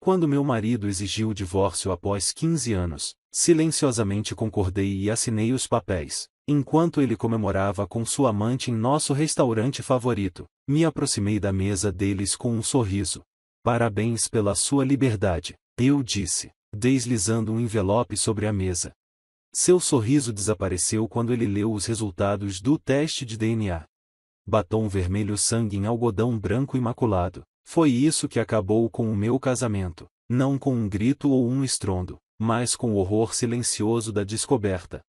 Quando meu marido exigiu o divórcio após 15 anos, silenciosamente concordei e assinei os papéis. Enquanto ele comemorava com sua amante em nosso restaurante favorito, me aproximei da mesa deles com um sorriso. Parabéns pela sua liberdade, eu disse, deslizando um envelope sobre a mesa. Seu sorriso desapareceu quando ele leu os resultados do teste de DNA. Batom vermelho, sangue em algodão branco imaculado. Foi isso que acabou com o meu casamento, não com um grito ou um estrondo, mas com o horror silencioso da descoberta.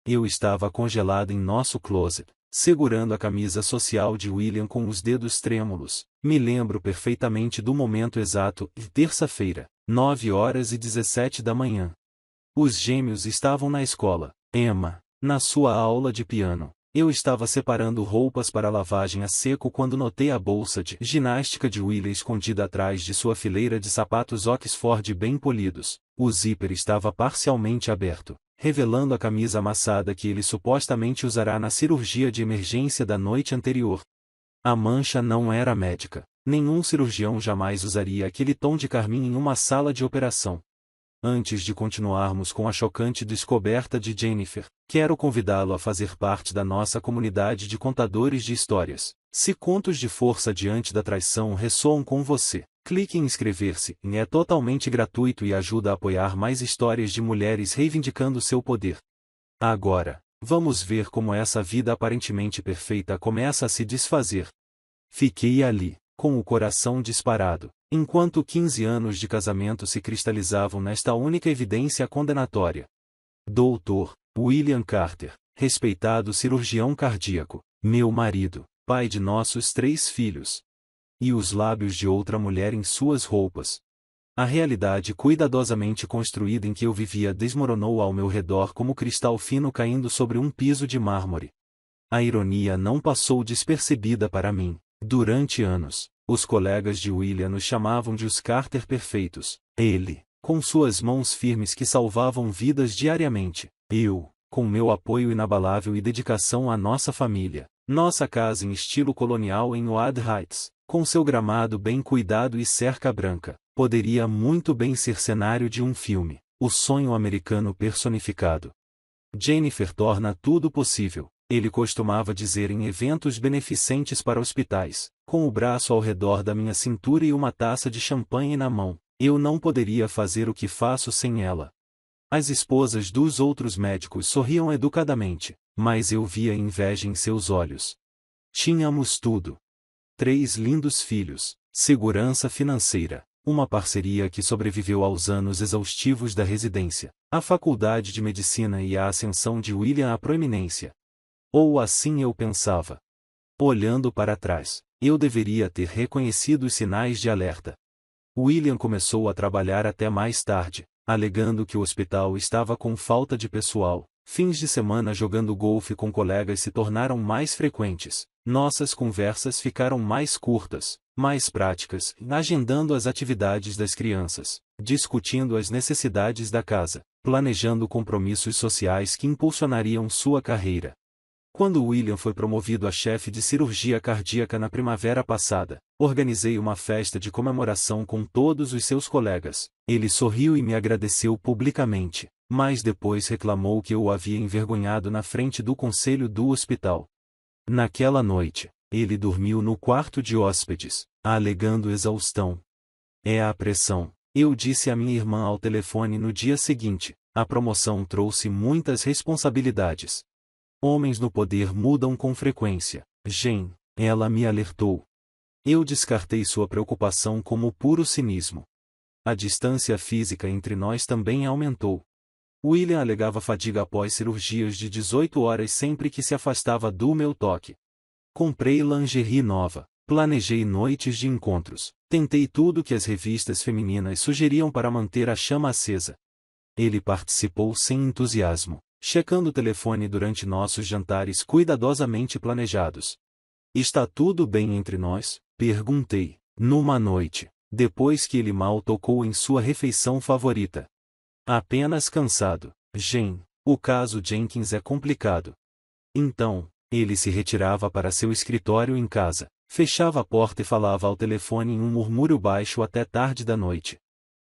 Eu estava congelado em nosso closet, segurando a camisa social de William com os dedos trêmulos. Me lembro perfeitamente do momento exato, terça-feira, 9h17 da manhã. Os gêmeos estavam na escola, Emma, na sua aula de piano. Eu estava separando roupas para lavagem a seco quando notei a bolsa de ginástica de William escondida atrás de sua fileira de sapatos Oxford bem polidos. O zíper estava parcialmente aberto, revelando a camisa amassada que ele supostamente usará na cirurgia de emergência da noite anterior. A mancha não era médica. Nenhum cirurgião jamais usaria aquele tom de carmim em uma sala de operação. Antes de continuarmos com a chocante descoberta de Jennifer, quero convidá-lo a fazer parte da nossa comunidade de contadores de histórias. Se contos de força diante da traição ressoam com você, clique em inscrever-se. É totalmente gratuito e ajuda a apoiar mais histórias de mulheres reivindicando seu poder. Agora, vamos ver como essa vida aparentemente perfeita começa a se desfazer. Fiquei ali, com o coração disparado, enquanto 15 anos de casamento se cristalizavam nesta única evidência condenatória. Dr. William Carter, respeitado cirurgião cardíaco, meu marido, pai de nossos 3 filhos. E os lábios de outra mulher em suas roupas. A realidade cuidadosamente construída em que eu vivia desmoronou ao meu redor como cristal fino caindo sobre um piso de mármore. A ironia não passou despercebida para mim. Durante anos, os colegas de William nos chamavam de os Carter perfeitos. Ele, com suas mãos firmes que salvavam vidas diariamente. Eu, com meu apoio inabalável e dedicação à nossa família. Nossa casa em estilo colonial em Wade Heights, com seu gramado bem cuidado e cerca branca, poderia muito bem ser cenário de um filme. O sonho americano personificado. Jennifer torna tudo possível. Ele costumava dizer em eventos beneficentes para hospitais, com o braço ao redor da minha cintura e uma taça de champanhe na mão. Eu não poderia fazer o que faço sem ela. As esposas dos outros médicos sorriam educadamente, mas eu via inveja em seus olhos. Tínhamos tudo. 3 lindos filhos, segurança financeira, uma parceria que sobreviveu aos anos exaustivos da residência, a faculdade de medicina e a ascensão de William à proeminência. Ou assim eu pensava. Olhando para trás, eu deveria ter reconhecido os sinais de alerta. William começou a trabalhar até mais tarde, alegando que o hospital estava com falta de pessoal. Fins de semana jogando golfe com colegas se tornaram mais frequentes. Nossas conversas ficaram mais curtas, mais práticas, agendando as atividades das crianças, discutindo as necessidades da casa, planejando compromissos sociais que impulsionariam sua carreira. Quando William foi promovido a chefe de cirurgia cardíaca na primavera passada, organizei uma festa de comemoração com todos os seus colegas. Ele sorriu e me agradeceu publicamente, mas depois reclamou que eu o havia envergonhado na frente do conselho do hospital. Naquela noite, ele dormiu no quarto de hóspedes, alegando exaustão. É a pressão, eu disse a minha irmã ao telefone no dia seguinte. A promoção trouxe muitas responsabilidades. Homens no poder mudam com frequência. Jen, ela me alertou. Eu descartei sua preocupação como puro cinismo. A distância física entre nós também aumentou. William alegava fadiga após cirurgias de 18 horas sempre que se afastava do meu toque. Comprei lingerie nova, planejei noites de encontros, tentei tudo que as revistas femininas sugeriam para manter a chama acesa. Ele participou sem entusiasmo, checando o telefone durante nossos jantares cuidadosamente planejados. Está tudo bem entre nós? Perguntei, numa noite, depois que ele mal tocou em sua refeição favorita. Apenas cansado, Jen. O caso Jenkins é complicado. Então, ele se retirava para seu escritório em casa, fechava a porta e falava ao telefone em um murmúrio baixo até tarde da noite.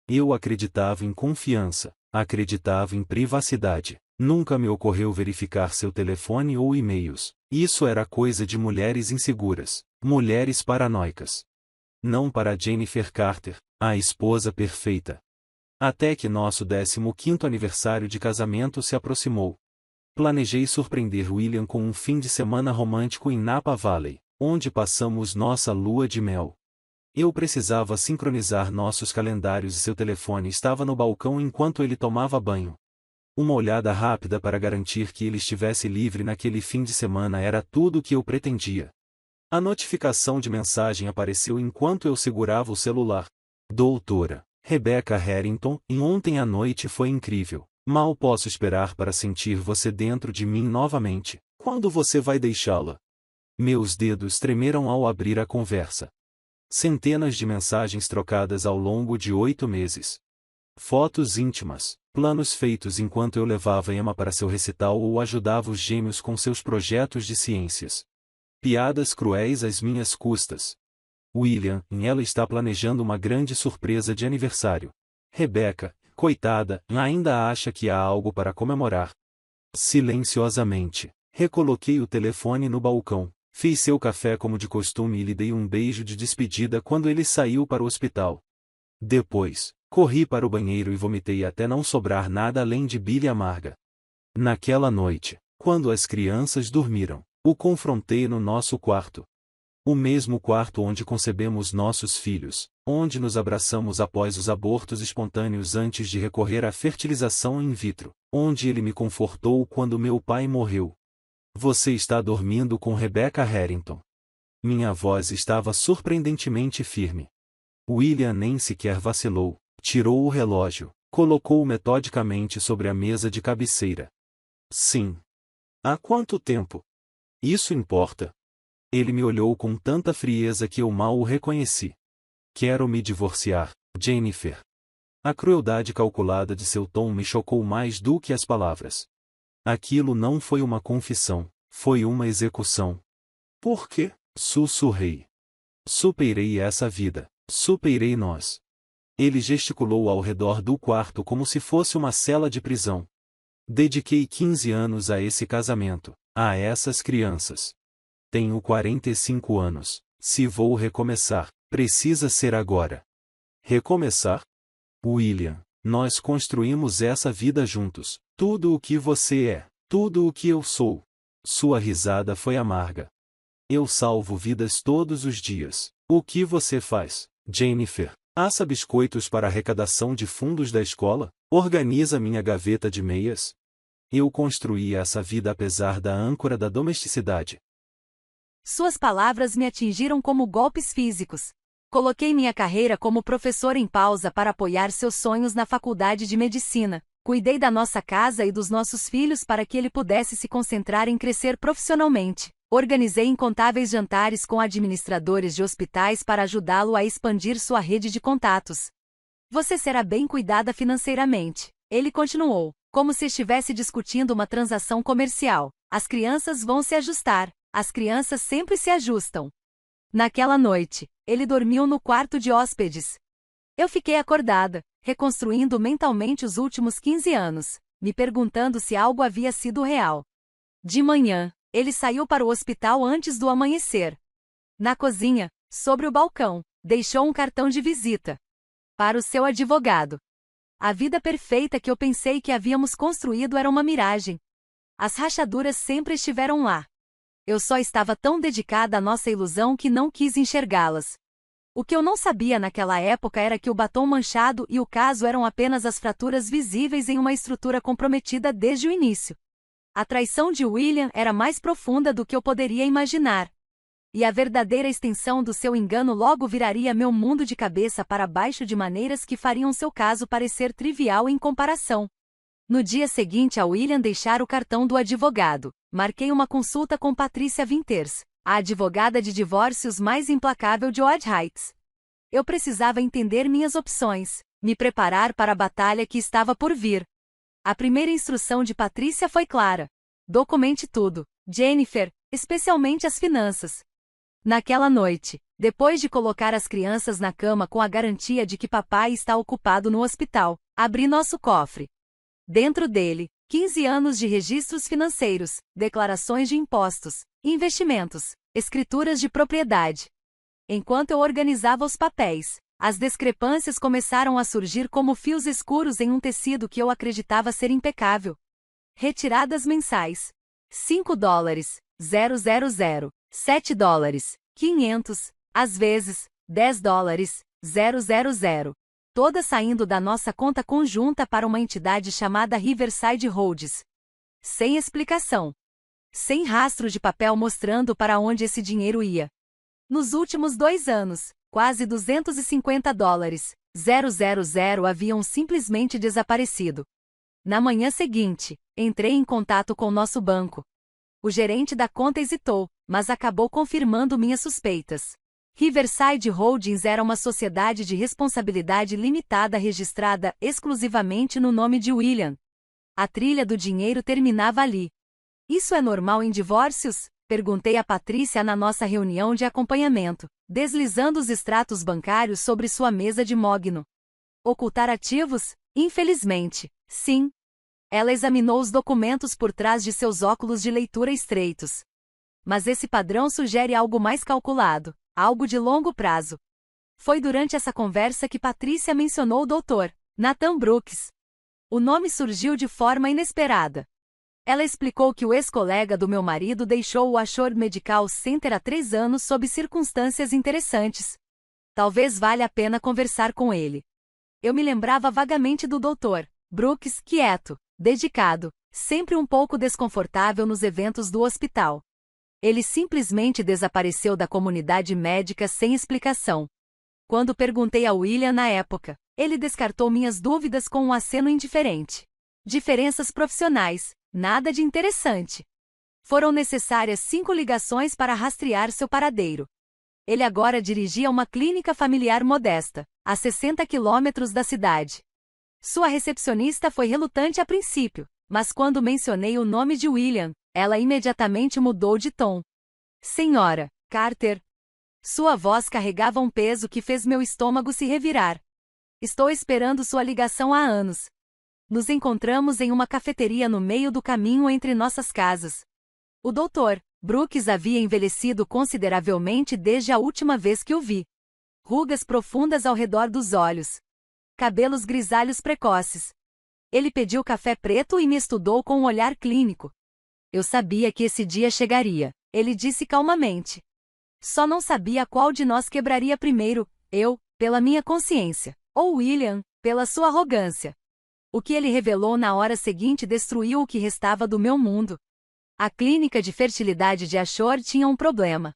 Eu acreditava em confiança, acreditava em privacidade. Nunca me ocorreu verificar seu telefone ou e-mails. Isso era coisa de mulheres inseguras, mulheres paranoicas. Não para Jennifer Carter, a esposa perfeita. Até que nosso 15º aniversário de casamento se aproximou. Planejei surpreender William com um fim de semana romântico em Napa Valley, onde passamos nossa lua de mel. Eu precisava sincronizar nossos calendários e seu telefone estava no balcão enquanto ele tomava banho. Uma olhada rápida para garantir que ele estivesse livre naquele fim de semana era tudo o que eu pretendia. A notificação de mensagem apareceu enquanto eu segurava o celular. Doutora Rebecca Harrington, ontem à noite foi incrível. Mal posso esperar para sentir você dentro de mim novamente. Quando você vai deixá-la? Meus dedos tremeram ao abrir a conversa. Centenas de mensagens trocadas ao longo de 8 meses. Fotos íntimas, planos feitos enquanto eu levava Emma para seu recital ou ajudava os gêmeos com seus projetos de ciências. Piadas cruéis às minhas custas. William, ela está planejando uma grande surpresa de aniversário. Rebecca, coitada, ainda acha que há algo para comemorar. Silenciosamente, recoloquei o telefone no balcão. Fiz seu café como de costume e lhe dei um beijo de despedida quando ele saiu para o hospital. Depois, corri para o banheiro e vomitei até não sobrar nada além de bile amarga. Naquela noite, quando as crianças dormiram, o confrontei no nosso quarto. O mesmo quarto onde concebemos nossos filhos, onde nos abraçamos após os abortos espontâneos antes de recorrer à fertilização in vitro, onde ele me confortou quando meu pai morreu. Você está dormindo com Rebecca Harrington. Minha voz estava surpreendentemente firme. William nem sequer vacilou, tirou o relógio, colocou-o metodicamente sobre a mesa de cabeceira. Sim. Há quanto tempo? Isso importa. Ele me olhou com tanta frieza que eu mal o reconheci. Quero me divorciar, Jennifer. A crueldade calculada de seu tom me chocou mais do que as palavras. Aquilo não foi uma confissão, foi uma execução. Por quê? Sussurrei. Superei essa vida, superei nós. Ele gesticulou ao redor do quarto como se fosse uma cela de prisão. Dediquei 15 anos a esse casamento, a essas crianças. Tenho 45 anos. Se vou recomeçar, precisa ser agora. Recomeçar? William, nós construímos essa vida juntos. Tudo o que você é, tudo o que eu sou. Sua risada foi amarga. Eu salvo vidas todos os dias. O que você faz, Jennifer? Assa biscoitos para arrecadação de fundos da escola? Organiza minha gaveta de meias? Eu construí essa vida apesar da âncora da domesticidade. Suas palavras me atingiram como golpes físicos. Coloquei minha carreira como professor em pausa para apoiar seus sonhos na faculdade de medicina. Cuidei da nossa casa e dos nossos filhos para que ele pudesse se concentrar em crescer profissionalmente. Organizei incontáveis jantares com administradores de hospitais para ajudá-lo a expandir sua rede de contatos. Você será bem cuidada financeiramente, ele continuou, como se estivesse discutindo uma transação comercial. As crianças vão se ajustar. As crianças sempre se ajustam. Naquela noite, ele dormiu no quarto de hóspedes. Eu fiquei acordada, reconstruindo mentalmente os últimos 15 anos, me perguntando se algo havia sido real. De manhã, ele saiu para o hospital antes do amanhecer. Na cozinha, sobre o balcão, deixou um cartão de visita. Para o seu advogado. A vida perfeita que eu pensei que havíamos construído era uma miragem. As rachaduras sempre estiveram lá. Eu só estava tão dedicada à nossa ilusão que não quis enxergá-las. O que eu não sabia naquela época era que o batom manchado e o caso eram apenas as fraturas visíveis em uma estrutura comprometida desde o início. A traição de William era mais profunda do que eu poderia imaginar. E a verdadeira extensão do seu engano logo viraria meu mundo de cabeça para baixo de maneiras que fariam seu caso parecer trivial em comparação. No dia seguinte a William deixar o cartão do advogado, marquei uma consulta com Patricia Winters, a advogada de divórcios mais implacável de Odd Heights. Eu precisava entender minhas opções, me preparar para a batalha que estava por vir. A primeira instrução de Patricia foi clara. Documente tudo, Jennifer, especialmente as finanças. Naquela noite, Depois de colocar as crianças na cama com a garantia de que papai está ocupado no hospital, abri nosso cofre. Dentro dele, 15 anos de registros financeiros, declarações de impostos, investimentos, escrituras de propriedade. Enquanto eu organizava os papéis, as discrepâncias começaram a surgir como fios escuros em um tecido que eu acreditava ser impecável. Retiradas mensais: $5, 000, $7, 500, às vezes, $10, 000. Todas saindo da nossa conta conjunta para uma entidade chamada Riverside Holdings. Sem explicação. Sem rastro de papel mostrando para onde esse dinheiro ia. Nos últimos 2 anos, quase $250, 000 haviam simplesmente desaparecido. Na manhã seguinte, entrei em contato com nosso banco. O gerente da conta hesitou, mas acabou confirmando minhas suspeitas. Riverside Holdings era uma sociedade de responsabilidade limitada registrada exclusivamente no nome de William. A trilha do dinheiro terminava ali. Isso é normal em divórcios? Perguntei a Patrícia na nossa reunião de acompanhamento, deslizando os extratos bancários sobre sua mesa de mogno. Ocultar ativos? Infelizmente, sim. Ela examinou os documentos por trás de seus óculos de leitura estreitos. Mas esse padrão sugere algo mais calculado. Algo de longo prazo. Foi durante essa conversa que Patrícia mencionou o Dr. Nathan Brooks. O nome surgiu de forma inesperada. Ela explicou que o ex-colega do meu marido deixou o Ashore Medical Center há 3 anos sob circunstâncias interessantes. Talvez valha a pena conversar com ele. Eu me lembrava vagamente do Dr. Brooks, quieto, dedicado, sempre um pouco desconfortável nos eventos do hospital. Ele simplesmente desapareceu da comunidade médica sem explicação. Quando perguntei a William na época, ele descartou minhas dúvidas com um aceno indiferente. Diferenças profissionais, nada de interessante. Foram necessárias 5 ligações para rastrear seu paradeiro. Ele agora dirigia uma clínica familiar modesta, a 60 quilômetros da cidade. Sua recepcionista foi relutante a princípio, mas quando mencionei o nome de William, ela imediatamente mudou de tom. Senhora Carter. Sua voz carregava um peso que fez meu estômago se revirar. Estou esperando sua ligação há anos. Nos encontramos em uma cafeteria no meio do caminho entre nossas casas. O Dr. Brooks havia envelhecido consideravelmente desde a última vez que o vi. Rugas profundas ao redor dos olhos. Cabelos grisalhos precoces. Ele pediu café preto e me estudou com um olhar clínico. Eu sabia que esse dia chegaria, ele disse calmamente. Só não sabia qual de nós quebraria primeiro, eu, pela minha consciência, ou William, pela sua arrogância. O que ele revelou na hora seguinte destruiu o que restava do meu mundo. A clínica de fertilidade de Ashore tinha um problema.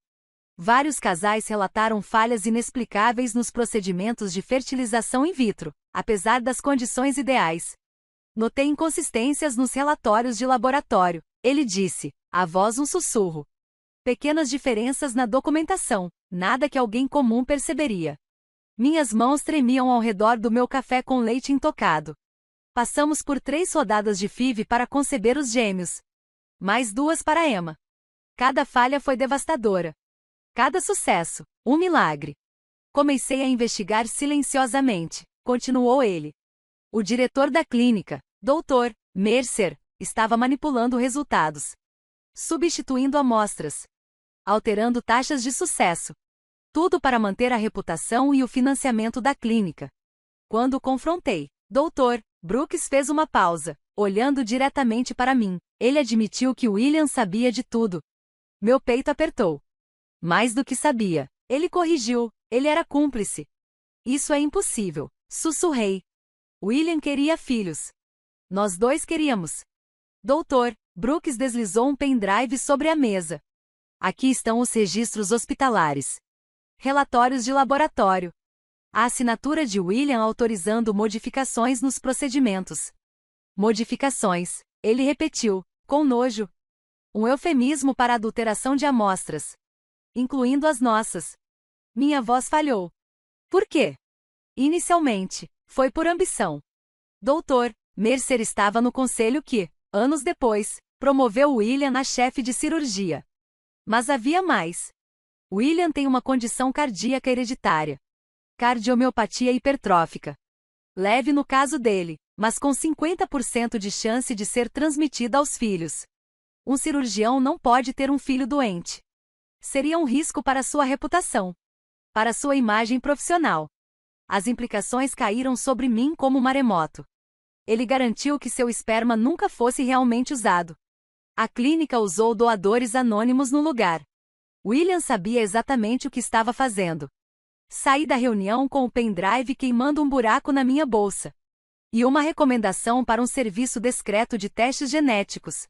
Vários casais relataram falhas inexplicáveis nos procedimentos de fertilização in vitro, apesar das condições ideais. Notei inconsistências nos relatórios de laboratório, ele disse, a voz um sussurro. Pequenas diferenças na documentação, nada que alguém comum perceberia. Minhas mãos tremiam ao redor do meu café com leite intocado. Passamos por 3 rodadas de FIV para conceber os gêmeos. Mais 2 para Emma. Cada falha foi devastadora. Cada sucesso, um milagre. Comecei a investigar silenciosamente, continuou ele. O diretor da clínica, Dr. Mercer, estava manipulando resultados. Substituindo amostras. Alterando taxas de sucesso. Tudo para manter a reputação e o financiamento da clínica. Quando o confrontei, Dr. Brooks fez uma pausa, olhando diretamente para mim. Ele admitiu que William sabia de tudo. Meu peito apertou. Mais do que sabia. Ele corrigiu, ele era cúmplice. Isso é impossível, sussurrei. William queria filhos. Nós 2 queríamos. Dr. Brooks deslizou um pendrive sobre a mesa. Aqui estão os registros hospitalares. Relatórios de laboratório. A assinatura de William autorizando modificações nos procedimentos. Modificações, ele repetiu, com nojo. Um eufemismo para a adulteração de amostras. Incluindo as nossas. Minha voz falhou. Por quê? Inicialmente, foi por ambição. Dr. Mercer estava no conselho que, anos depois, promoveu William a chefe de cirurgia. Mas havia mais. William tem uma condição cardíaca hereditária. Cardiomiopatia hipertrófica. Leve no caso dele, mas com 50% de chance de ser transmitida aos filhos. Um cirurgião não pode ter um filho doente. Seria um risco para sua reputação, para sua imagem profissional. As implicações caíram sobre mim como um maremoto. Ele garantiu que seu esperma nunca fosse realmente usado. A clínica usou doadores anônimos no lugar. William sabia exatamente o que estava fazendo. Saí da reunião com o pendrive queimando um buraco na minha bolsa. E uma recomendação para um serviço discreto de testes genéticos.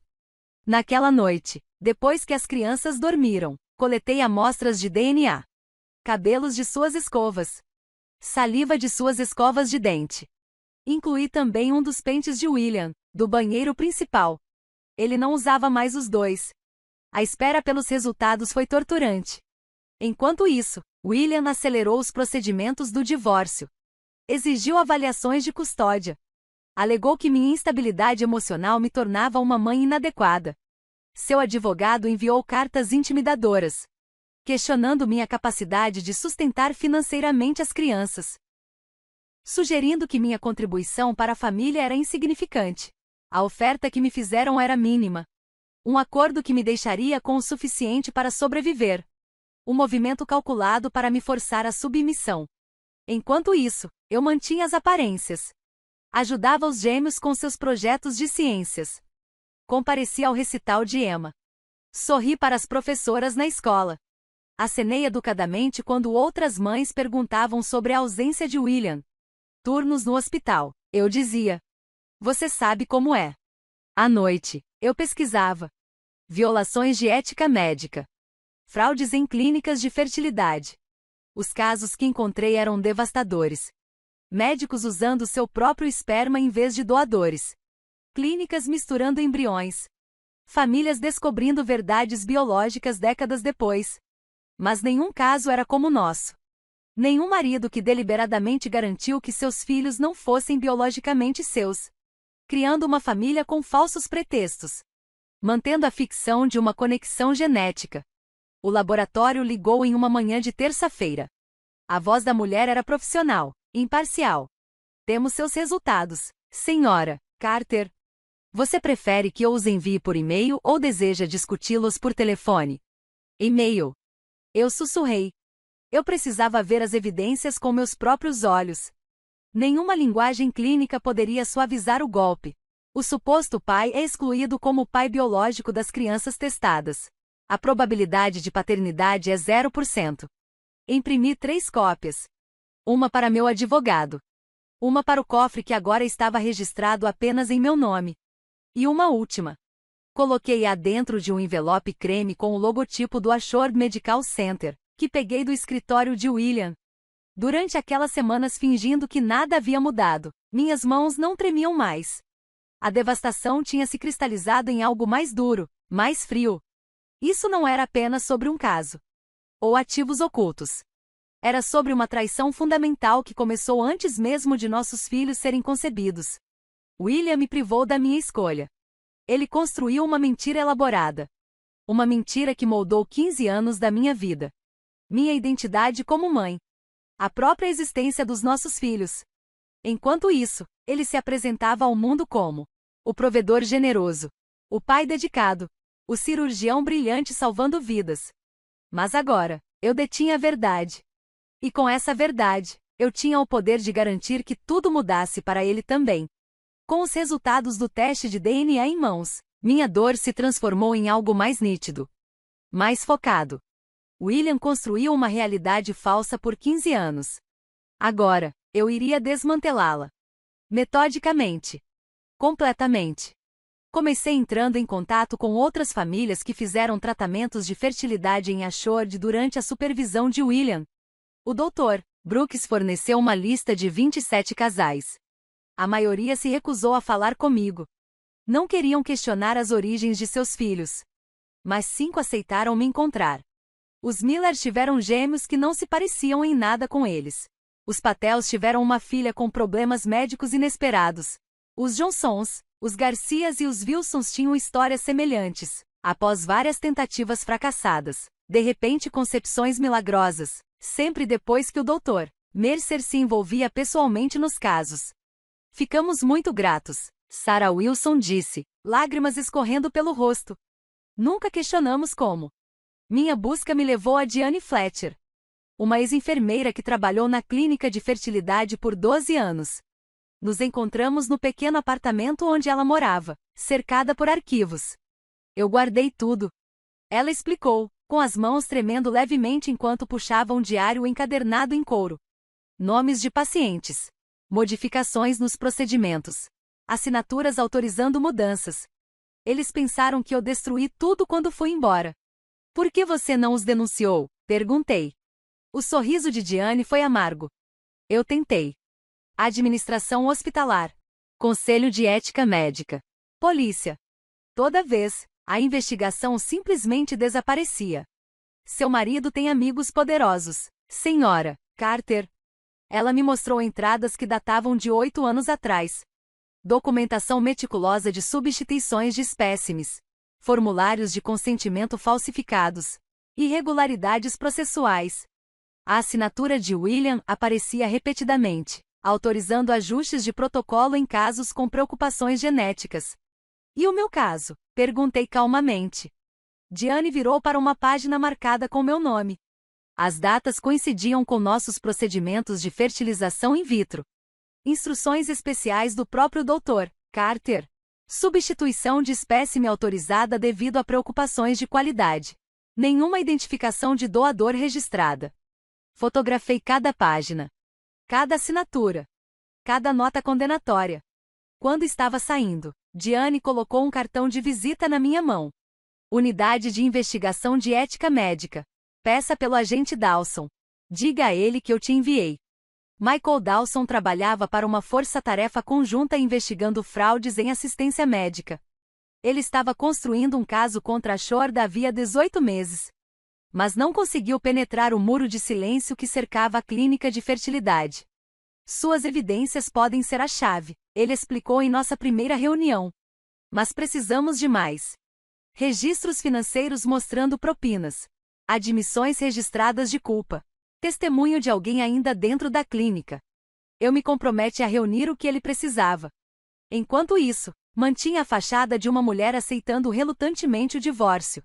Naquela noite, depois que as crianças dormiram, coletei amostras de DNA. Cabelos de suas escovas. Saliva de suas escovas de dente. Incluí também um dos pentes de William, do banheiro principal. Ele não usava mais os dois. A espera pelos resultados foi torturante. Enquanto isso, William acelerou os procedimentos do divórcio. Exigiu avaliações de custódia. Alegou que minha instabilidade emocional me tornava uma mãe inadequada. Seu advogado enviou cartas intimidadoras, questionando minha capacidade de sustentar financeiramente as crianças, sugerindo que minha contribuição para a família era insignificante. A oferta que me fizeram era mínima. Um acordo que me deixaria com o suficiente para sobreviver. Um movimento calculado para me forçar à submissão. Enquanto isso, eu mantinha as aparências. Ajudava os gêmeos com seus projetos de ciências. Compareci ao recital de Emma. Sorri para as professoras na escola. Acenei educadamente quando outras mães perguntavam sobre a ausência de William. Turnos no hospital. Eu dizia: você sabe como é. À noite, eu pesquisava. Violações de ética médica. Fraudes em clínicas de fertilidade. Os casos que encontrei eram devastadores. Médicos usando seu próprio esperma em vez de doadores. Clínicas misturando embriões. Famílias descobrindo verdades biológicas décadas depois. Mas nenhum caso era como o nosso. Nenhum marido que deliberadamente garantiu que seus filhos não fossem biologicamente seus. Criando uma família com falsos pretextos. Mantendo a ficção de uma conexão genética. O laboratório ligou em uma manhã de terça-feira. A voz da mulher era profissional, imparcial. Temos seus resultados, senhora Carter. Você prefere que eu os envie por e-mail ou deseja discuti-los por telefone? E-mail. Eu sussurrei. Eu precisava ver as evidências com meus próprios olhos. Nenhuma linguagem clínica poderia suavizar o golpe. O suposto pai é excluído como o pai biológico das crianças testadas. A probabilidade de paternidade é 0%. Imprimi 3 cópias. Uma para meu advogado. Uma para o cofre que agora estava registrado apenas em meu nome. E uma última. Coloquei-a dentro de um envelope creme com o logotipo do Ashore Medical Center, que peguei do escritório de William. Durante aquelas semanas fingindo que nada havia mudado, minhas mãos não tremiam mais. A devastação tinha se cristalizado em algo mais duro, mais frio. Isso não era apenas sobre um caso. Ou ativos ocultos. Era sobre uma traição fundamental que começou antes mesmo de nossos filhos serem concebidos. William me privou da minha escolha. Ele construiu uma mentira elaborada. Uma mentira que moldou 15 anos da minha vida. Minha identidade como mãe. A própria existência dos nossos filhos. Enquanto isso, ele se apresentava ao mundo como o provedor generoso, o pai dedicado, o cirurgião brilhante salvando vidas. Mas agora, eu detinha a verdade. E com essa verdade, eu tinha o poder de garantir que tudo mudasse para ele também. Com os resultados do teste de DNA em mãos, minha dor se transformou em algo mais nítido. Mais focado. William construiu uma realidade falsa por 15 anos. Agora, eu iria desmantelá-la. Metodicamente. Completamente. Comecei entrando em contato com outras famílias que fizeram tratamentos de fertilidade em Ashford durante a supervisão de William. O Dr. Brooks forneceu uma lista de 27 casais. A maioria se recusou a falar comigo. Não queriam questionar as origens de seus filhos. Mas 5 aceitaram me encontrar. Os Miller tiveram gêmeos que não se pareciam em nada com eles. Os Patels tiveram uma filha com problemas médicos inesperados. Os Johnsons, os Garcias e os Wilsons tinham histórias semelhantes, após várias tentativas fracassadas, De repente, concepções milagrosas, sempre depois que o Dr. Mercer se envolvia pessoalmente nos casos. Ficamos muito gratos, Sarah Wilson disse, lágrimas escorrendo pelo rosto. Nunca questionamos como. Minha busca me levou a Diane Fletcher, uma ex-enfermeira que trabalhou na clínica de fertilidade por 12 anos. Nos encontramos no pequeno apartamento onde ela morava, cercada por arquivos. Eu guardei tudo. Ela explicou, com as mãos tremendo levemente enquanto puxava um diário encadernado em couro. Nomes de pacientes. Modificações nos procedimentos. Assinaturas autorizando mudanças. Eles pensaram que eu destruí tudo quando fui embora. Por que você não os denunciou? Perguntei. O sorriso de Diane foi amargo. Eu tentei. Administração hospitalar. Conselho de ética médica. Polícia. Toda vez, a investigação simplesmente desaparecia. Seu marido tem amigos poderosos, Senhora Carter. Ela me mostrou entradas que datavam de 8 anos atrás. Documentação meticulosa de substituições de espécimes. Formulários de consentimento falsificados. Irregularidades processuais. A assinatura de William aparecia repetidamente, autorizando ajustes de protocolo em casos com preocupações genéticas. E o meu caso? Perguntei calmamente. Diane virou para uma página marcada com meu nome. As datas coincidiam com nossos procedimentos de fertilização in vitro. Instruções especiais do próprio Dr. Carter. Substituição de espécime autorizada devido a preocupações de qualidade. Nenhuma identificação de doador registrada. Fotografei cada página. Cada assinatura. Cada nota condenatória. Quando estava saindo, Diane colocou um cartão de visita na minha mão. Unidade de Investigação de Ética Médica. Peça pelo agente Dawson. Diga a ele que eu te enviei. Michael Dawson trabalhava para uma força-tarefa conjunta investigando fraudes em assistência médica. Ele estava construindo um caso contra a Shorda havia 18 meses. Mas não conseguiu penetrar o muro de silêncio que cercava a clínica de fertilidade. Suas evidências podem ser a chave, ele explicou em nossa primeira reunião. Mas precisamos de mais. Registros financeiros mostrando propinas. Admissões registradas de culpa. Testemunho de alguém ainda dentro da clínica. Eu me comprometi a reunir o que ele precisava. Enquanto isso, mantinha a fachada de uma mulher aceitando relutantemente o divórcio.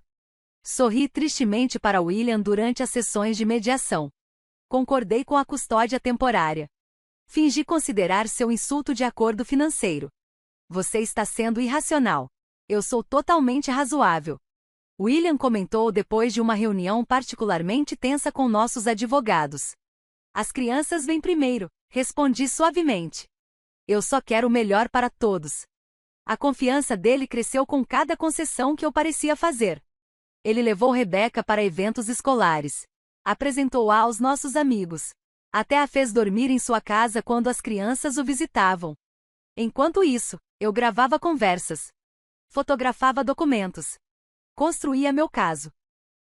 Sorri tristemente para William durante as sessões de mediação. Concordei com a custódia temporária. Fingi considerar seu insulto de acordo financeiro. Você está sendo irracional. Eu sou totalmente razoável. William comentou depois de uma reunião particularmente tensa com nossos advogados. As crianças vêm primeiro, respondi suavemente. Eu só quero o melhor para todos. A confiança dele cresceu com cada concessão que eu parecia fazer. Ele levou Rebecca para eventos escolares. Apresentou-a aos nossos amigos. Até a fez dormir em sua casa quando as crianças o visitavam. Enquanto isso, eu gravava conversas. Fotografava documentos. Construía meu caso.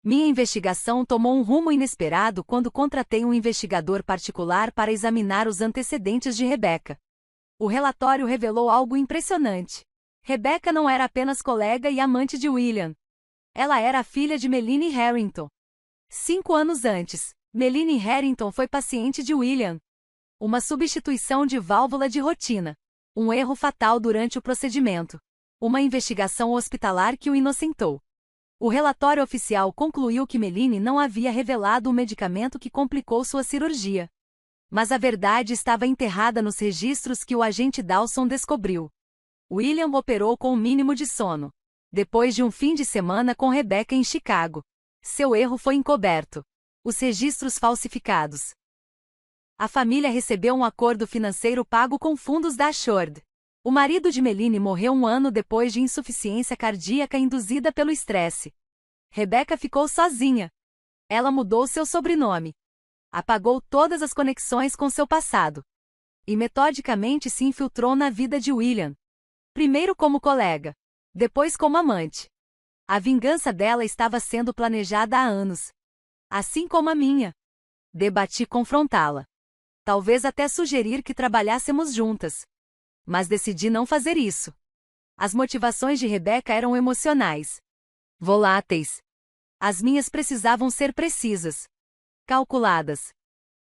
Minha investigação tomou um rumo inesperado quando contratei um investigador particular para examinar os antecedentes de Rebecca. O relatório revelou algo impressionante. Rebecca não era apenas colega e amante de William. Ela era a filha de Melanie Harrington. 5 anos antes, Melanie Harrington foi paciente de William. Uma substituição de válvula de rotina. Um erro fatal durante o procedimento. Uma investigação hospitalar que o inocentou. O relatório oficial concluiu que Melanie não havia revelado o medicamento que complicou sua cirurgia. Mas a verdade estava enterrada nos registros que o agente Dawson descobriu. William operou com o mínimo de sono. Depois de um fim de semana com Rebecca em Chicago. Seu erro foi encoberto. Os registros falsificados. A família recebeu um acordo financeiro pago com fundos da Ashord. O marido de Melanie morreu 1 ano depois de insuficiência cardíaca induzida pelo estresse. Rebecca ficou sozinha. Ela mudou seu sobrenome. Apagou todas as conexões com seu passado. E metodicamente se infiltrou na vida de William. Primeiro como colega. Depois como amante. A vingança dela estava sendo planejada há anos. Assim como a minha. Debati confrontá-la. Talvez até sugerir que trabalhássemos juntas. Mas decidi não fazer isso. As motivações de Rebecca eram emocionais. Voláteis. As minhas precisavam ser precisas, calculadas.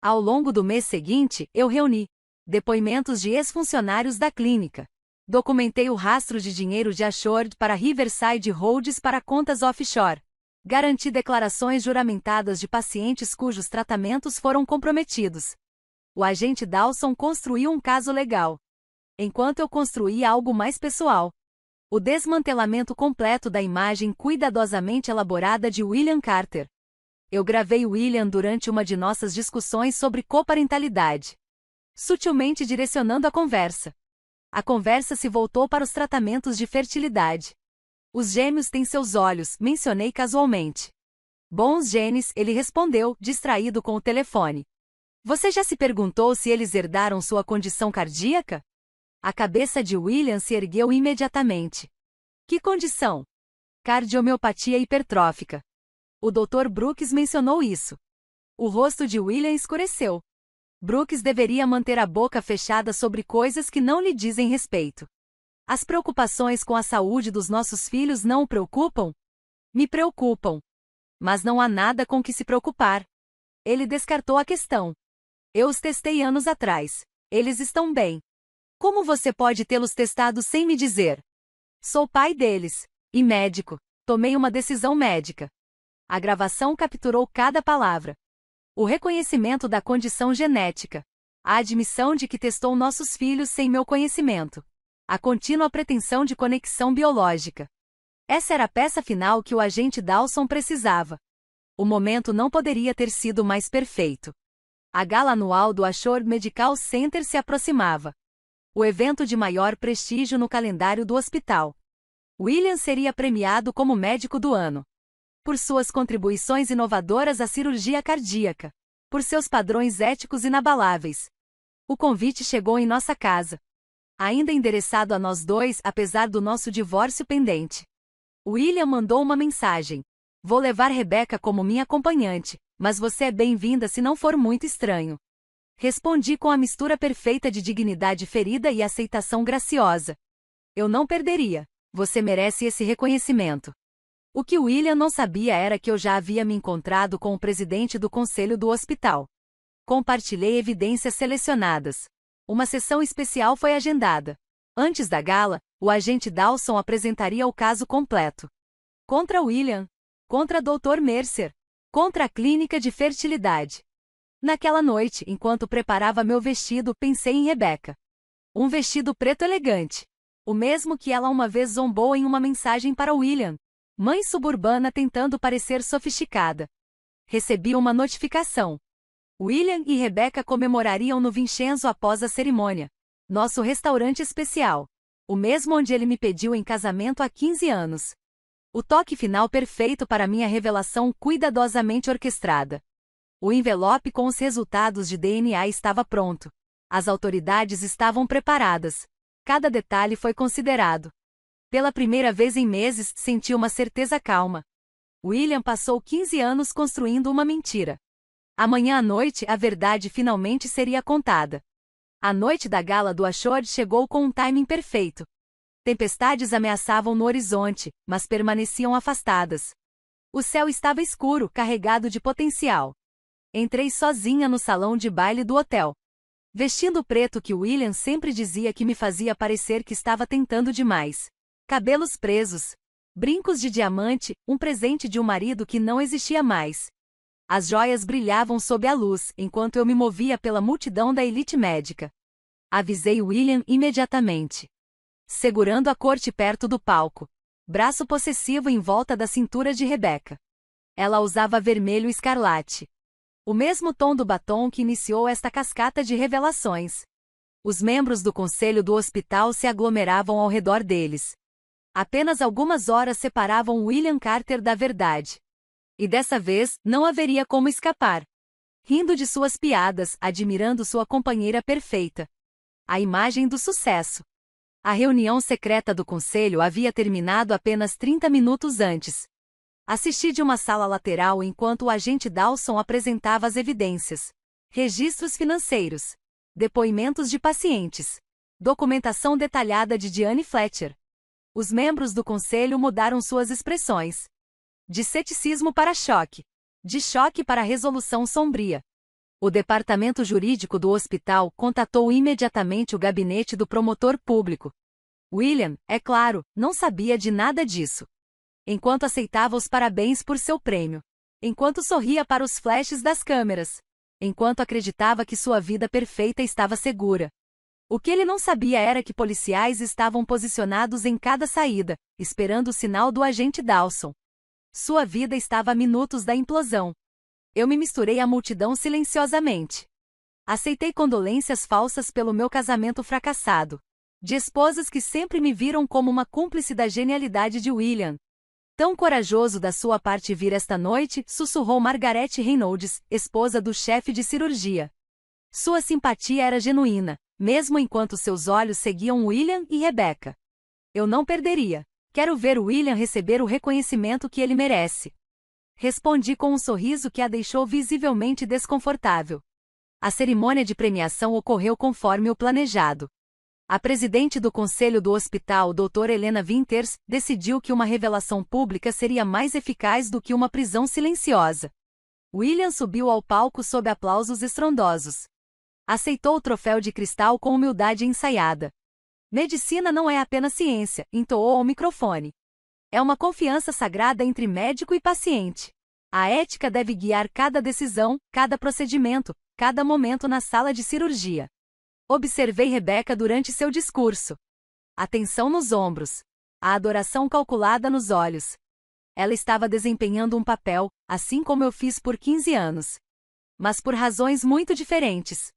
Ao longo do mês seguinte, eu reuni depoimentos de ex-funcionários da clínica. Documentei o rastro de dinheiro de Assured para Riverside Holds para contas offshore. Garanti declarações juramentadas de pacientes cujos tratamentos foram comprometidos. O agente Dawson construiu um caso legal, enquanto eu construía algo mais pessoal. O desmantelamento completo da imagem cuidadosamente elaborada de William Carter. Eu gravei William durante uma de nossas discussões sobre coparentalidade, sutilmente direcionando a conversa. A conversa se voltou para os tratamentos de fertilidade. Os gêmeos têm seus olhos, mencionei casualmente. Bons genes, ele respondeu, distraído com o telefone. Você já se perguntou se eles herdaram sua condição cardíaca? A cabeça de William se ergueu imediatamente. Que condição? Cardiomiopatia hipertrófica. O Dr. Brooks mencionou isso. O rosto de William escureceu. Brooks deveria manter a boca fechada sobre coisas que não lhe dizem respeito. As preocupações com a saúde dos nossos filhos não o preocupam? Me preocupam. Mas não há nada com que se preocupar. Ele descartou a questão. Eu os testei anos atrás. Eles estão bem. Como você pode tê-los testado sem me dizer? Sou pai deles. E médico. Tomei uma decisão médica. A gravação capturou cada palavra. O reconhecimento da condição genética. A admissão de que testou nossos filhos sem meu conhecimento. A contínua pretensão de conexão biológica. Essa era a peça final que o agente Dawson precisava. O momento não poderia ter sido mais perfeito. A gala anual do Assured Medical Center se aproximava. O evento de maior prestígio no calendário do hospital. William seria premiado como médico do ano. Por suas contribuições inovadoras à cirurgia cardíaca. Por seus padrões éticos inabaláveis. O convite chegou em nossa casa. Ainda endereçado a nós dois, apesar do nosso divórcio pendente. William mandou uma mensagem. Vou levar Rebecca como minha acompanhante, mas você é bem-vinda se não for muito estranho. Respondi com a mistura perfeita de dignidade ferida e aceitação graciosa. Eu não perderia. Você merece esse reconhecimento. O que William não sabia era que eu já havia me encontrado com o presidente do conselho do hospital. Compartilhei evidências selecionadas. Uma sessão especial foi agendada. Antes da gala, o agente Dawson apresentaria o caso completo. Contra William. Contra Dr. Mercer. Contra a clínica de fertilidade. Naquela noite, enquanto preparava meu vestido, pensei em Rebecca. Um vestido preto elegante. O mesmo que ela uma vez zombou em uma mensagem para William. Mãe suburbana tentando parecer sofisticada. Recebi uma notificação. William e Rebecca comemorariam no Vincenzo após a cerimônia. Nosso restaurante especial. O mesmo onde ele me pediu em casamento há 15 anos. O toque final perfeito para minha revelação cuidadosamente orquestrada. O envelope com os resultados de DNA estava pronto. As autoridades estavam preparadas. Cada detalhe foi considerado. Pela primeira vez em meses, senti uma certeza calma. William passou 15 anos construindo uma mentira. Amanhã à noite, a verdade finalmente seria contada. A noite da gala do Assured chegou com um timing perfeito. Tempestades ameaçavam no horizonte, mas permaneciam afastadas. O céu estava escuro, carregado de potencial. Entrei sozinha no salão de baile do hotel. Vestindo o preto que William sempre dizia que me fazia parecer que estava tentando demais. Cabelos presos. Brincos de diamante, um presente de um marido que não existia mais. As joias brilhavam sob a luz, enquanto eu me movia pela multidão da elite médica. Avisei William imediatamente. Segurando a corte perto do palco. Braço possessivo em volta da cintura de Rebecca. Ela usava vermelho escarlate. O mesmo tom do batom que iniciou esta cascata de revelações. Os membros do conselho do hospital se aglomeravam ao redor deles. Apenas algumas horas separavam William Carter da verdade. E dessa vez, não haveria como escapar. Rindo de suas piadas, admirando sua companheira perfeita. A imagem do sucesso. A reunião secreta do conselho havia terminado apenas 30 minutos antes. Assisti de uma sala lateral enquanto o agente Dawson apresentava as evidências. Registros financeiros. Depoimentos de pacientes. Documentação detalhada de Diane Fletcher. Os membros do conselho mudaram suas expressões. De ceticismo para choque. De choque para resolução sombria. O departamento jurídico do hospital contatou imediatamente o gabinete do promotor público. William, é claro, não sabia de nada disso. Enquanto aceitava os parabéns por seu prêmio. Enquanto sorria para os flashes das câmeras. Enquanto acreditava que sua vida perfeita estava segura. O que ele não sabia era que policiais estavam posicionados em cada saída, esperando o sinal do agente Dawson. Sua vida estava a minutos da implosão. Eu me misturei à multidão silenciosamente. Aceitei condolências falsas pelo meu casamento fracassado. De esposas que sempre me viram como uma cúmplice da genialidade de William. Tão corajoso da sua parte vir esta noite, sussurrou Margaret Reynolds, esposa do chefe de cirurgia. Sua simpatia era genuína, mesmo enquanto seus olhos seguiam William e Rebecca. Eu não perderia. Quero ver William receber o reconhecimento que ele merece. Respondi com um sorriso que a deixou visivelmente desconfortável. A cerimônia de premiação ocorreu conforme o planejado. A presidente do conselho do hospital, Dra. Helena Winters, decidiu que uma revelação pública seria mais eficaz do que uma prisão silenciosa. William subiu ao palco sob aplausos estrondosos. Aceitou o troféu de cristal com humildade ensaiada. Medicina não é apenas ciência, entoou ao microfone. É uma confiança sagrada entre médico e paciente. A ética deve guiar cada decisão, cada procedimento, cada momento na sala de cirurgia. Observei Rebecca durante seu discurso. A tensão nos ombros. A adoração calculada nos olhos. Ela estava desempenhando um papel, assim como eu fiz por 15 anos. Mas por razões muito diferentes.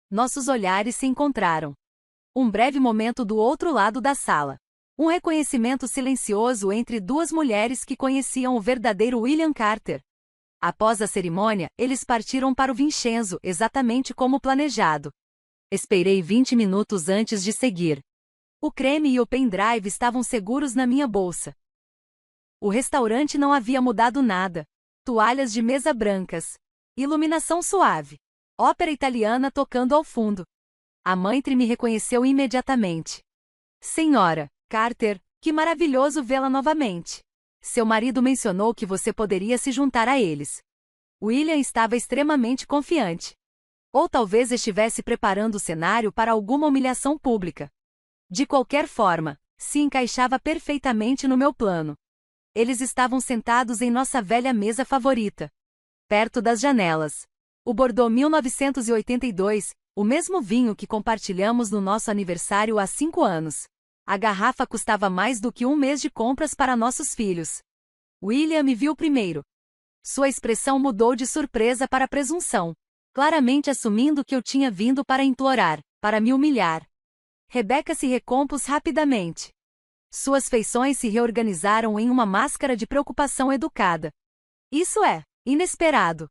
Nossos olhares se encontraram. Um breve momento do outro lado da sala. Um reconhecimento silencioso entre duas mulheres que conheciam o verdadeiro William Carter. Após a cerimônia, eles partiram para o Vincenzo, exatamente como planejado. Esperei 20 minutos antes de seguir. O creme e o pendrive estavam seguros na minha bolsa. O restaurante não havia mudado nada. Toalhas de mesa brancas. Iluminação suave. Ópera italiana tocando ao fundo. A mãe me reconheceu imediatamente. Senhora Carter, que maravilhoso vê-la novamente. Seu marido mencionou que você poderia se juntar a eles. William estava extremamente confiante. Ou talvez estivesse preparando o cenário para alguma humilhação pública. De qualquer forma, se encaixava perfeitamente no meu plano. Eles estavam sentados em nossa velha mesa favorita. Perto das janelas. O Bordeaux 1982, o mesmo vinho que compartilhamos no nosso aniversário há 5 anos. A garrafa custava mais do que um mês de compras para nossos filhos. William me viu primeiro. Sua expressão mudou de surpresa para presunção, claramente assumindo que eu tinha vindo para implorar, para me humilhar. Rebecca se recompôs rapidamente. Suas feições se reorganizaram em uma máscara de preocupação educada. Isso é inesperado.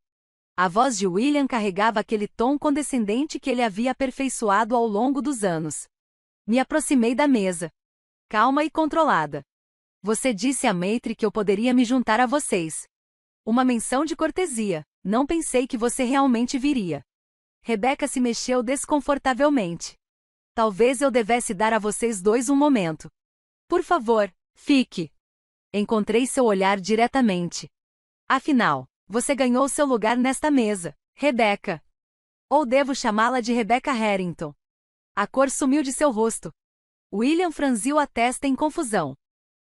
A voz de William carregava aquele tom condescendente que ele havia aperfeiçoado ao longo dos anos. Me aproximei da mesa. Calma e controlada. Você disse a Maitre que eu poderia me juntar a vocês. Uma menção de cortesia. Não pensei que você realmente viria. Rebecca se mexeu desconfortavelmente. Talvez eu devesse dar a vocês dois um momento. Por favor, fique. Encontrei seu olhar diretamente. Afinal, você ganhou seu lugar nesta mesa, Rebecca. Ou devo chamá-la de Rebecca Harrington? A cor sumiu de seu rosto. William franziu a testa em confusão.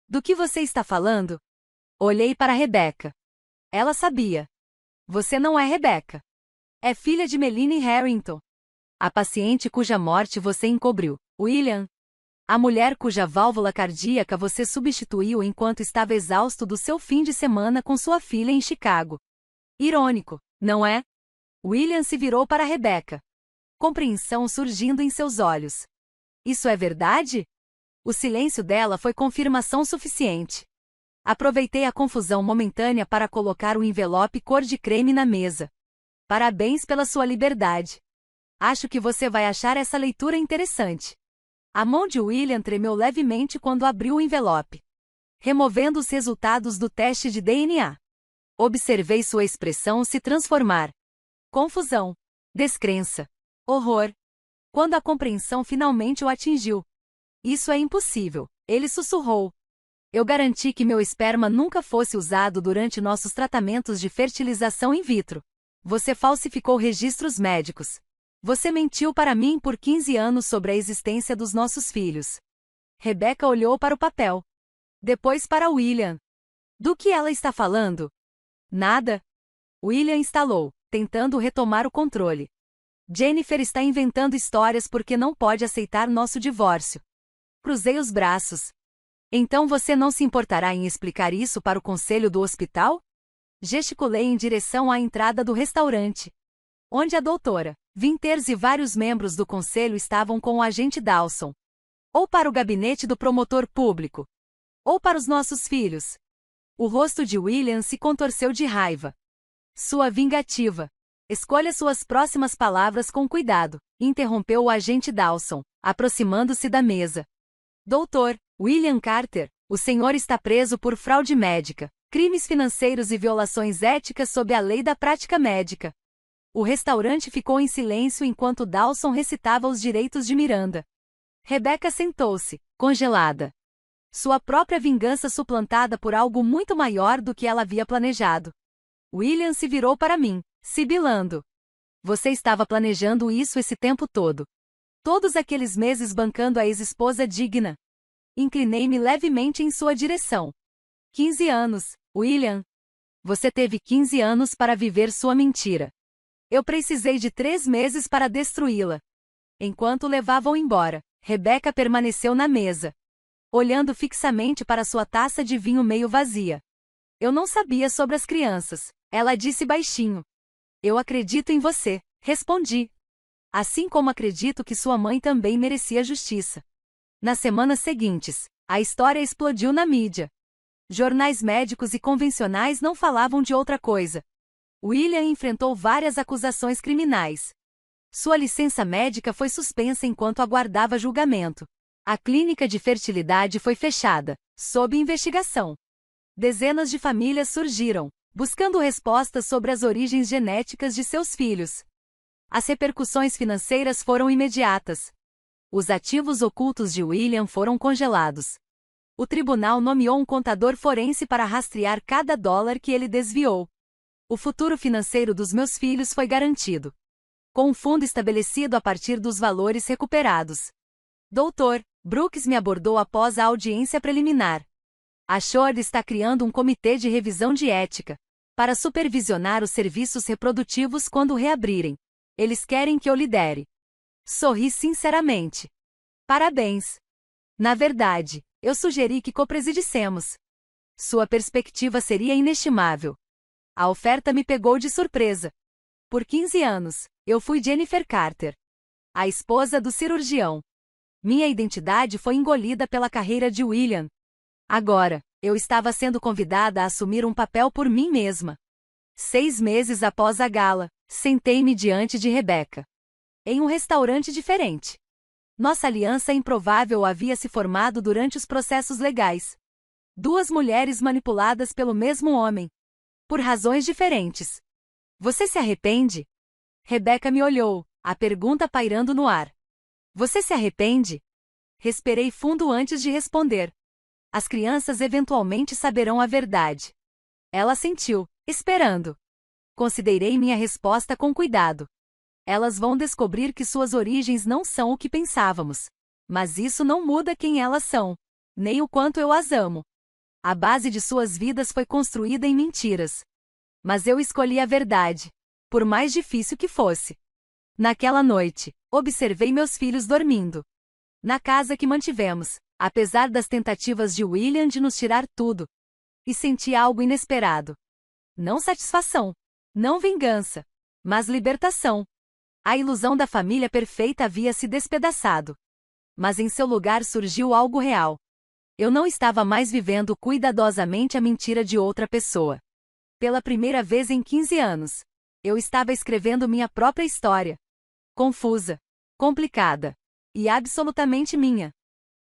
Do que você está falando? Olhei para Rebecca. Ela sabia. Você não é Rebecca. É filha de Melanie Harrington. A paciente cuja morte você encobriu, William. A mulher cuja válvula cardíaca você substituiu enquanto estava exausto do seu fim de semana com sua filha em Chicago. Irônico, não é? William se virou para Rebecca. Compreensão surgindo em seus olhos. Isso é verdade? O silêncio dela foi confirmação suficiente. Aproveitei a confusão momentânea para colocar o envelope cor de creme na mesa. Parabéns pela sua liberdade. Acho que você vai achar essa leitura interessante. A mão de William tremeu levemente quando abriu o envelope. Removendo os resultados do teste de DNA. Observei sua expressão se transformar. Confusão. Descrença. Horror. Quando a compreensão finalmente o atingiu. Isso é impossível, ele sussurrou. Eu garanti que meu esperma nunca fosse usado durante nossos tratamentos de fertilização in vitro. Você falsificou registros médicos. Você mentiu para mim por 15 anos sobre a existência dos nossos filhos. Rebecca olhou para o papel. Depois para William. Do que ela está falando? Nada. William instalou, tentando retomar o controle. Jennifer está inventando histórias porque não pode aceitar nosso divórcio. Cruzei os braços. Então você não se importará em explicar isso para o conselho do hospital? Gesticulei em direção à entrada do restaurante, onde a doutora Winters e vários membros do conselho estavam com o agente Dawson. Ou para o gabinete do promotor público. Ou para os nossos filhos. O rosto de William se contorceu de raiva. Sua vingativa. Escolha suas próximas palavras com cuidado, interrompeu o agente Dawson, aproximando-se da mesa. Doutor William Carter, o senhor está preso por fraude médica, crimes financeiros e violações éticas sob a lei da prática médica. O restaurante ficou em silêncio enquanto Dawson recitava os direitos de Miranda. Rebecca sentou-se, congelada. Sua própria vingança suplantada por algo muito maior do que ela havia planejado. William se virou para mim, sibilando. Você estava planejando isso esse tempo todo. Todos aqueles meses bancando a ex-esposa digna. Inclinei-me levemente em sua direção. 15 anos, William. Você teve 15 anos para viver sua mentira. Eu precisei de 3 meses para destruí-la. Enquanto levavam embora, Rebecca permaneceu na mesa, olhando fixamente para sua taça de vinho meio vazia. Eu não sabia sobre as crianças, ela disse baixinho. Eu acredito em você, respondi. Assim como acredito que sua mãe também merecia justiça. Nas semanas seguintes, a história explodiu na mídia. Jornais médicos e convencionais não falavam de outra coisa. William enfrentou várias acusações criminais. Sua licença médica foi suspensa enquanto aguardava julgamento. A clínica de fertilidade foi fechada, sob investigação. Dezenas de famílias surgiram, buscando respostas sobre as origens genéticas de seus filhos. As repercussões financeiras foram imediatas. Os ativos ocultos de William foram congelados. O tribunal nomeou um contador forense para rastrear cada dólar que ele desviou. O futuro financeiro dos meus filhos foi garantido, com um fundo estabelecido a partir dos valores recuperados. Dr. Brooks me abordou após a audiência preliminar. A Shore está criando um comitê de revisão de ética para supervisionar os serviços reprodutivos quando reabrirem. Eles querem que eu lidere. Sorri sinceramente. Parabéns. Na verdade, eu sugeri que copresidíssemos. Sua perspectiva seria inestimável. A oferta me pegou de surpresa. Por 15 anos, eu fui Jennifer Carter, a esposa do cirurgião. Minha identidade foi engolida pela carreira de William. Agora, eu estava sendo convidada a assumir um papel por mim mesma. 6 meses após a gala, sentei-me diante de Rebecca. Em um restaurante diferente. Nossa aliança improvável havia se formado durante os processos legais. 2 mulheres manipuladas pelo mesmo homem. Por razões diferentes. Você se arrepende? Rebecca me olhou, a pergunta pairando no ar. Você se arrepende? Respirei fundo antes de responder. As crianças eventualmente saberão a verdade. Ela sentiu, esperando. Considerei minha resposta com cuidado. Elas vão descobrir que suas origens não são o que pensávamos. Mas isso não muda quem elas são, nem o quanto eu as amo. A base de suas vidas foi construída em mentiras. Mas eu escolhi a verdade, por mais difícil que fosse. Naquela noite, observei meus filhos dormindo. Na casa que mantivemos, apesar das tentativas de William de nos tirar tudo. E senti algo inesperado. Não satisfação, não vingança, mas libertação. A ilusão da família perfeita havia se despedaçado. Mas em seu lugar surgiu algo real. Eu não estava mais vivendo cuidadosamente a mentira de outra pessoa. Pela primeira vez em 15 anos, eu estava escrevendo minha própria história. Confusa, complicada e absolutamente minha.